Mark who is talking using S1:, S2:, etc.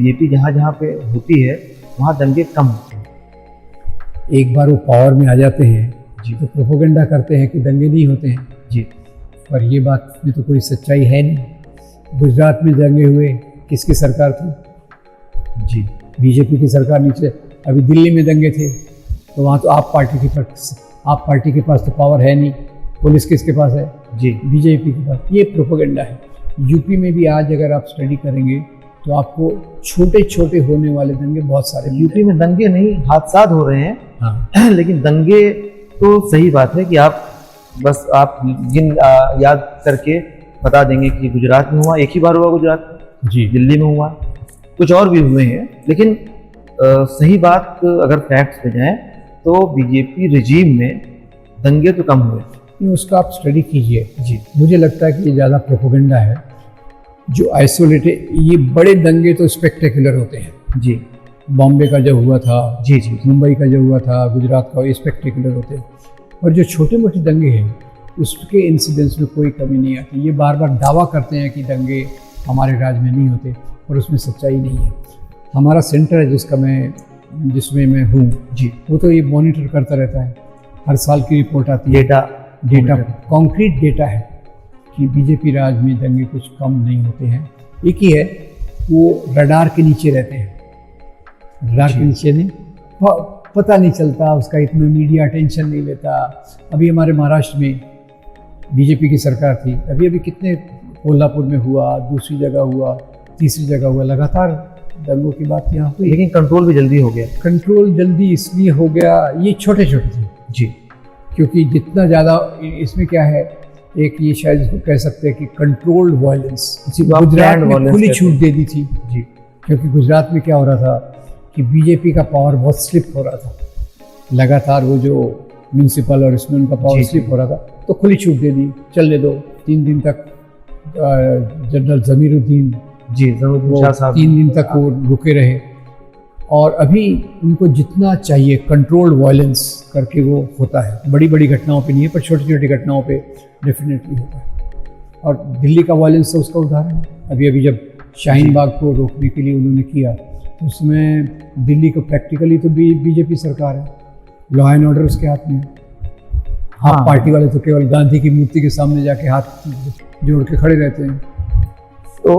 S1: BJP जहाँ जहाँ पे होती है वहाँ दंगे कम होते हैं।
S2: एक बार वो पावर में आ जाते हैं
S1: जी
S2: तो प्रोपोगंडा करते हैं कि दंगे नहीं होते हैं,
S1: जी
S2: पर ये बात में तो कोई सच्चाई है नहीं। गुजरात में दंगे हुए, किसकी सरकार थी?
S1: जी
S2: बीजेपी की सरकार नीचे। अभी दिल्ली में दंगे थे तो वहाँ तो आप पार्टी के पास तो पावर है नहीं, पुलिस किसके पास है?
S1: जी
S2: बीजेपी के पास। ये प्रोपोगंडा है। यूपी में भी आज अगर आप स्टडी करेंगे तो आपको छोटे छोटे होने वाले दंगे बहुत सारे
S1: यूपी में दंगे नहीं, हादसा हो रहे हैं।
S2: हाँ
S1: लेकिन दंगे तो सही बात है कि आप याद करके बता देंगे कि गुजरात में हुआ, एक ही बार हुआ गुजरात में,
S2: जी,
S1: दिल्ली में हुआ, कुछ और भी हुए हैं। लेकिन सही बात अगर फैक्ट्स पे जाएं तो बीजेपी रिजीम में दंगे तो कम हुए।
S2: उसका आप स्टडी कीजिए।
S1: जी
S2: मुझे लगता है कि ये ज़्यादा प्रोपोगंडा है। जो आइसोलेटेड ये बड़े दंगे तो स्पेक्टेकुलर होते हैं।
S1: जी
S2: बॉम्बे का जो हुआ था,
S1: जी जी
S2: मुंबई का जो हुआ था, गुजरात का, ये स्पेक्टेकुलर होते हैं। और जो छोटे मोटे दंगे हैं उसके इंसिडेंस में कोई कमी नहीं आती। ये बार बार दावा करते हैं कि दंगे हमारे राज्य में नहीं होते, और उसमें सच्चाई नहीं है। हमारा सेंटर है जिसमें मैं हूँ
S1: जी,
S2: वो तो ये मॉनिटर करता रहता है। हर साल की रिपोर्ट आती है, डेटा कॉन्क्रीट डेटा है कि बीजेपी राज में दंगे कुछ कम नहीं होते हैं। एक ही है, वो रडार के नीचे रहते हैं। रडार के नीचे नहीं, पता नहीं चलता, उसका इतना मीडिया अटेंशन नहीं लेता। अभी हमारे महाराष्ट्र में बीजेपी की सरकार थी, अभी कितने कोल्हापुर में हुआ, दूसरी जगह हुआ, तीसरी जगह हुआ, लगातार दंगों की बात यहाँ हुई।
S1: लेकिन कंट्रोल भी जल्दी हो गया।
S2: कंट्रोल जल्दी इसलिए हो गया, ये छोटे छोटे थे
S1: जी,
S2: क्योंकि जितना ज़्यादा इसमें क्या है, एक ये शायद इसको कह सकते हैं कि कंट्रोल्ड वायलेंस। गुजरात में खुली छूट दे दी थी
S1: जी,
S2: क्योंकि गुजरात में क्या हो रहा था कि बीजेपी का पावर बहुत स्लिप हो रहा था। लगातार वो जो म्यूनसिपल और इसमें उनका पावर स्लिप हो रहा था, तो खुली छूट दे दी, चलने दो। 3 दिन तक जनरल जमीरुद्दीन
S1: जी,
S2: वो 3 दिन तक वो रुके रहे। और अभी उनको जितना चाहिए कंट्रोल्ड वायलेंस करके वो होता है। बड़ी बड़ी घटनाओं पे नहीं है, पर छोटी छोटी घटनाओं पे डेफिनेटली होता है। और दिल्ली का वायलेंस तो उसका उदाहरण है। अभी जब शाहीन बाग को रोकने के लिए उन्होंने किया तो उसमें दिल्ली को प्रैक्टिकली तो बीजेपी सरकार है, लॉ एंड ऑर्डर उसके हाथ में है। हाँ, पार्टी वाले तो केवल गांधी की मूर्ति के सामने जाके हाथ जोड़ के खड़े रहते हैं।
S1: तो